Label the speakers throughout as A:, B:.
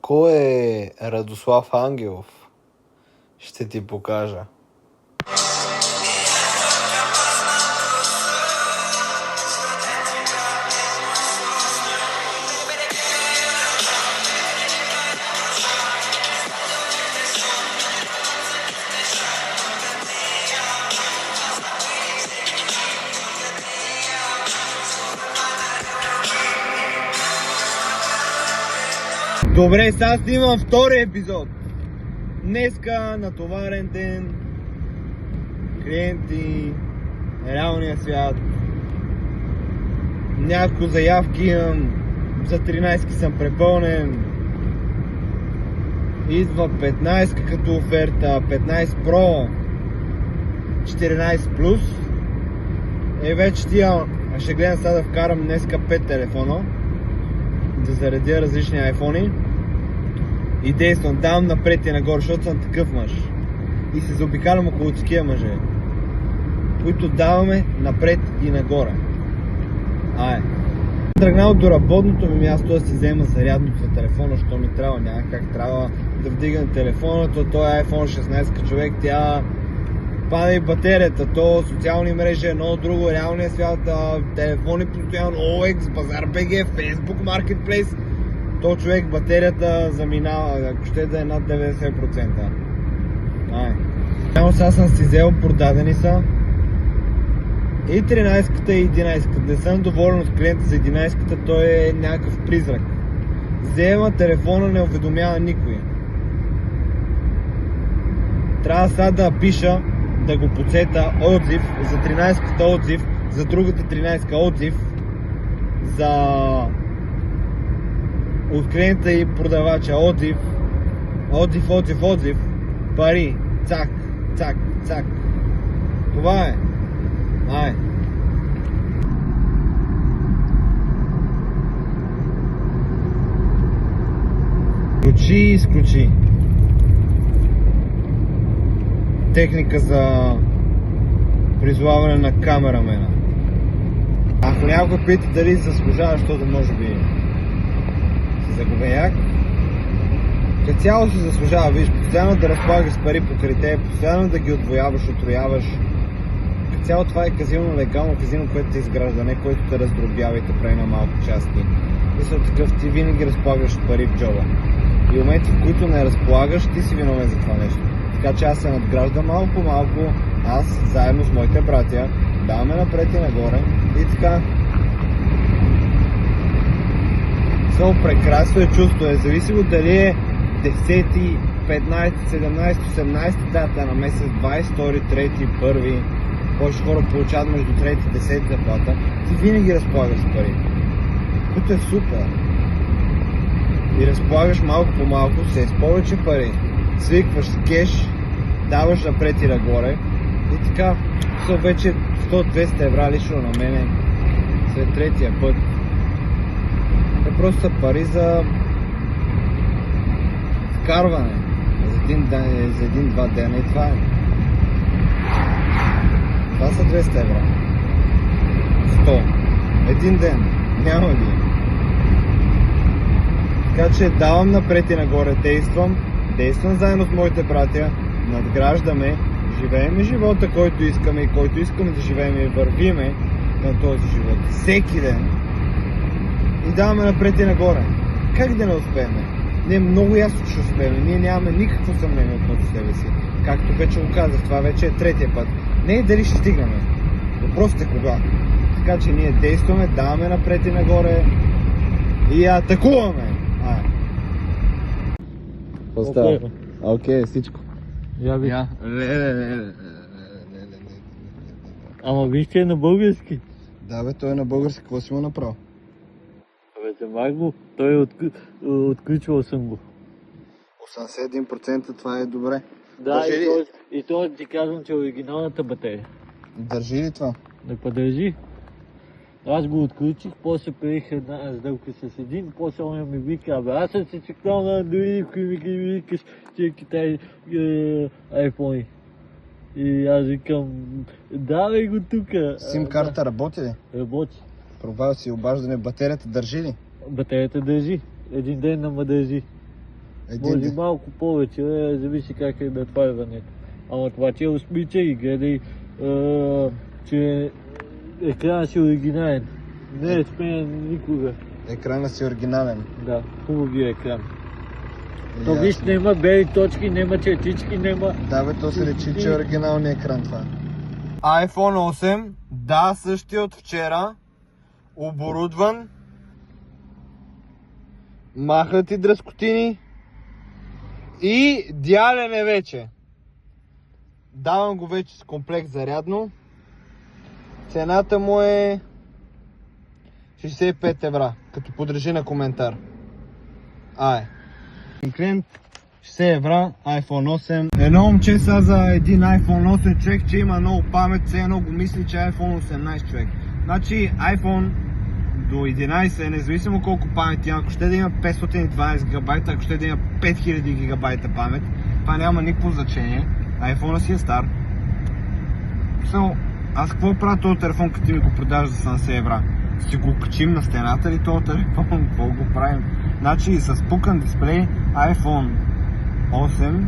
A: Кой е Радослав Ангелов? Ще ти покажа. Добре, сега снимам втори епизод. Днеска натоварен ден, клиенти, реалния свят. Няколко заявки имам, за 13 съм препълнен. Идва 15 като оферта, 15 Pro, 14 Plus. Вече ще гледам сега да вкарам днеска 5 телефона, да заредя различни айфони и действам, давам напред и нагоре, защото съм такъв мъж и се заобикалям около такива мъже, които даваме напред и нагоре. Тръгнал до работното ми място да си взема зарядното за телефона, защото ми трябва, няма как трябва да вдигам телефона, то е iPhone 16 човек, тя пада и батерията, то социални мрежи, едно друго, реалния свят, телефони постоянно, OX, Bazar.bg, Facebook Marketplace, то човек батерията заминава, ако ще да е над 90%. Само сега съм си взел, продадени са и 13-ката и 11-ката. Не съм доволен от клиента за 11-ката, той е някакъв призрак. Взема телефона, не уведомява никой. Трябва сега да пиша, да го подсета отзив, за 13-ката отзив, за другата 13-ка отзив, за от клиента и продавача отзив, пари, цак, цак, цак. Това е. Изключи. Техника за призоваване на камерамена. Ако някой пита дали заслужава, защото може би си заговеяк, като цяло си заслужава, виж, постоянно да разполагаш с пари покрай теб, постоянно да ги отвояваш, отрояваш. Като цяло това е казино, легално казино, което те изгражда, не което те раздробява и те прави на малко части. Мисля такъв, ти винаги разполагаш с пари в джоба. И в моменти, в които не разполагаш, ти си виновен за това нещо. Така че аз се надграждам малко по малко, аз заедно с моите братя, даваме напред и нагоре и така. Само прекрасно е чувство, зависимо дали е 10, 15, 17, 18 дата на месец, 22, 3, 1, повече хора получават между 3 и 10 заплата, ти винаги разполагаш с пари, което е супер. И разполагаш малко по малко, с повече пари, свикваш с кеш, даваш напред и нагоре и така, са вече 100-200 евра лично на мене след третия път. Те просто са пари за вкарване за един-два дена и това е. Това са 200 евра. 100. Един ден. Няма ги. Така че давам напред и нагоре, действам заедно с моите братя, надграждаме, живеем живота, който искаме и който искаме да живеем и вървиме на този живот всеки ден и даваме напред и нагоре. Как да не успеем? Не, много ясно ще успеем, ние нямаме никакво съмнение относно себе си. Както вече го казах, това вече е третия път. Не е дали ще стигнем, въпросът е кога. Така че ние действаме, даваме напред и нагоре и атакуваме. Остава. Окей, всичко.
B: Я. Ама виж, че е на български.
A: Да бе, той е на български, какво си му направил?
B: Абе, замах го, той е отключвал съм го.
A: 81% това е добре.
B: Да, и то ти казвам, че е оригиналната батерия.
A: Държи ли това?
B: Не подържи. Аз го отключих, после приех една сделка с един, после он ми вика, аз съм се чекнал на Андроидовка и ми викаш, че е Китай айфони. И аз викам, давай го тука.
A: Сим карта работи ли?
B: Работи.
A: Пробавил си обаждане, батерията държи ли?
B: Батерията държи. Един ден, ама държи. Може малко повече, зависи как е натварването. Ама това ти е усмича и гледай, че екранът си оригинален. Не е сменен никога.
A: Екранът си оригинален.
B: Да, хубавия екран. То виж, няма бели точки, няма чертички, няма...
A: Да бе, то се речи, че е оригиналният екран това. iPhone 8, да, същия от вчера. Оборудван. Махнати дръскотини. И идеален е вече. Давам го вече с комплект зарядно. Цената му е 65 евра, като подрежи на коментар. Клиент 60 евра, iPhone 8. Едно момче са за един iPhone 8 човек, че има много памет, все едно го мисли, че е iPhone 18 човек. Значи iPhone до 11, независимо колко памет има, ако ще да има 512 гигабайта, ако ще да има 5000 гигабайта памет, това няма никакво значение. iPhone си е стар. Аз какво правя този телефон, като ти ми го продаваш за 70 евра? Си го качим на стената ли този телефон? Какво го правим? Значи с пукан дисплей iPhone 8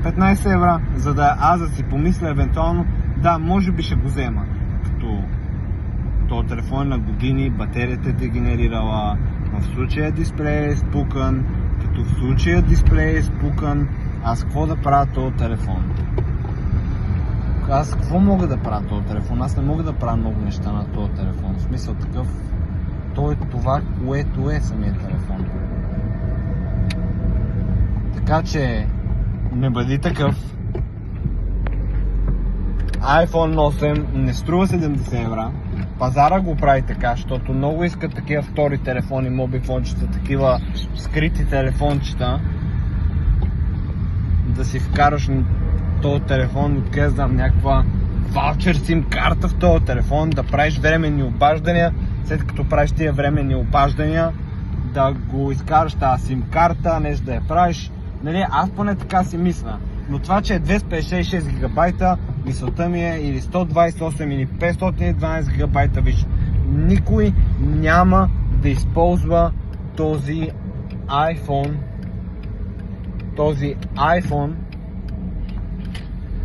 A: 15 евра, за да аз да си помисля евентуално, да, може би ще го взема. Като този телефон на години, батерията е дегенерирала, в случая дисплей е спукан, като в случая дисплей е спукан, аз какво да правя този телефон? Аз какво мога да правя този телефон? Аз не мога да правя много неща на този телефон. В смисъл такъв, той е това, което е самия телефон. Така че, не бъди такъв. iPhone 8 не струва 70 евра. Пазара го прави така, защото много искат такива втори телефони, мобифончета, такива скрити телефончета. Да си вкараш този телефон, откъде знам някаква ваучер сим карта в този телефон, да правиш временни обаждания, след като правиш тия временни обаждания, да го изкараш тази сим карта, нещо да я правиш. Нали, аз поне така си мисля. Но това, че е 256 гигабайта, мисълта ми е или 128 или 512 гигабайта, виж, никой няма да използва този iPhone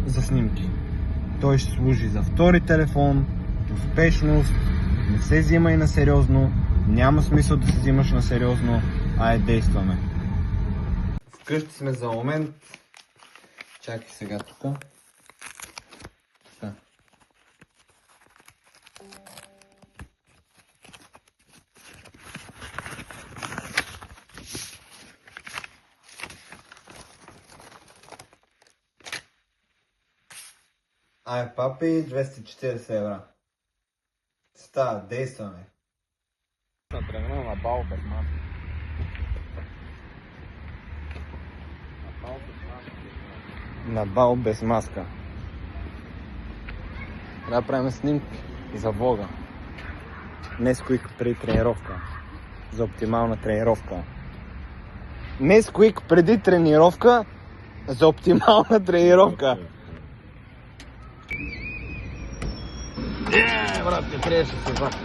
A: за снимки. Той ще служи за втори телефон, успешност, не се взима и на сериозно, няма смисъл да се взимаш на сериозно, действаме. Вкъщи сме за момент. Чакай сега тук. Папи, 240 евра. Става, действаме. Тръгна на бал без маска. На бал без маска. Трябва да правим снимки за влога. Несквик преди тренировка. За оптимална тренировка. Несквик преди тренировка за оптимална тренировка. Брат, не трябваше да се върна.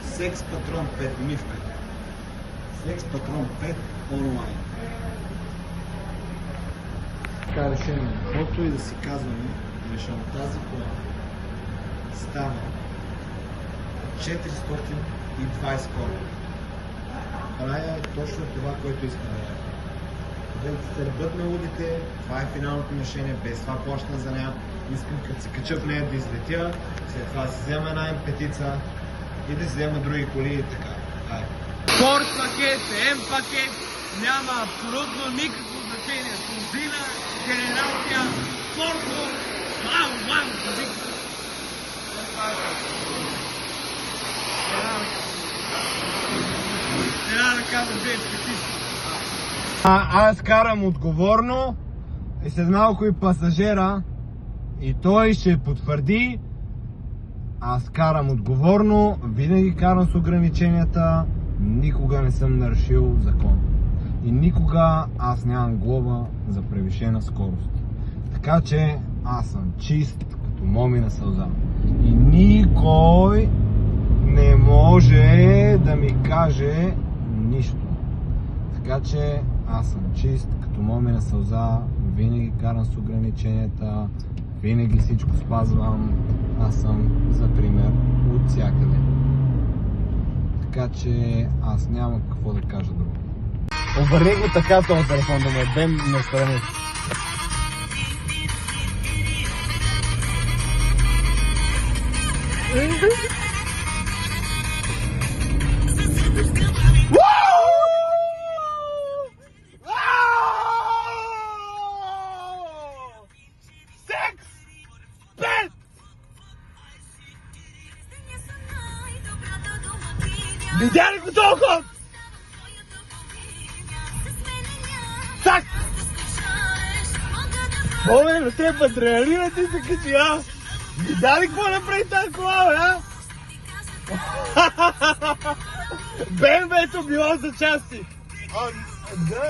A: Секс Патрон 5 мивка. Секс Патрон 5 онлайн. Така решение, каквото и да си казваме, решено тази кола става 420 кола. Правя точно това, което искам да кажа. Да се ръбът на лудите, това е финалното ми решение, без това плащам за нея. Искам като се кача в нея да излетя, след това да си взема една М5 и да си взема други коли и така. Спорт пакет, М пакет, няма абсолютно никакво значение. Турбина, генералния, спортно, вау, Трябва да казвам, че е специфично. Аз карам отговорно и след малко и пасажера и той ще потвърди, аз карам отговорно, винаги карам с ограниченията, никога не съм нарушил закон. И никога аз нямам глоба за превишена скорост. Така че аз съм чист като момина сълза. И никой не може да ми каже нищо. Така че аз съм чист като момина сълза, винаги карам с ограниченията, винаги всичко спазвам. Аз съм за пример от всякъде. Така че аз нямам какво да кажа друго. Обърни го така този телефон да ме бем настрани. Видя ли го толкова? Так! Боже, не трябва адреналина ти се качи, а? Видя ли какво направи тази кола, бе, а? БМВ-то било за части. Да,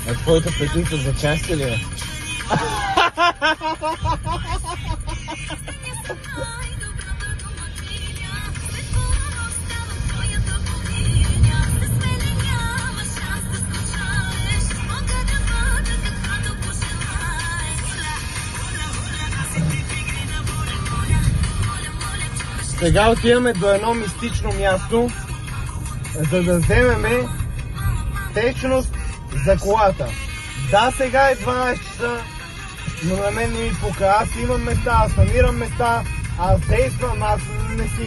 A: а твоята петица за части ли е? Сега отиваме до едно мистично място, за да вземеме течност за колата. Да, сега е 12 часа, но на мен не ми пука. Аз имам места, аз намирам места, аз действам, аз не си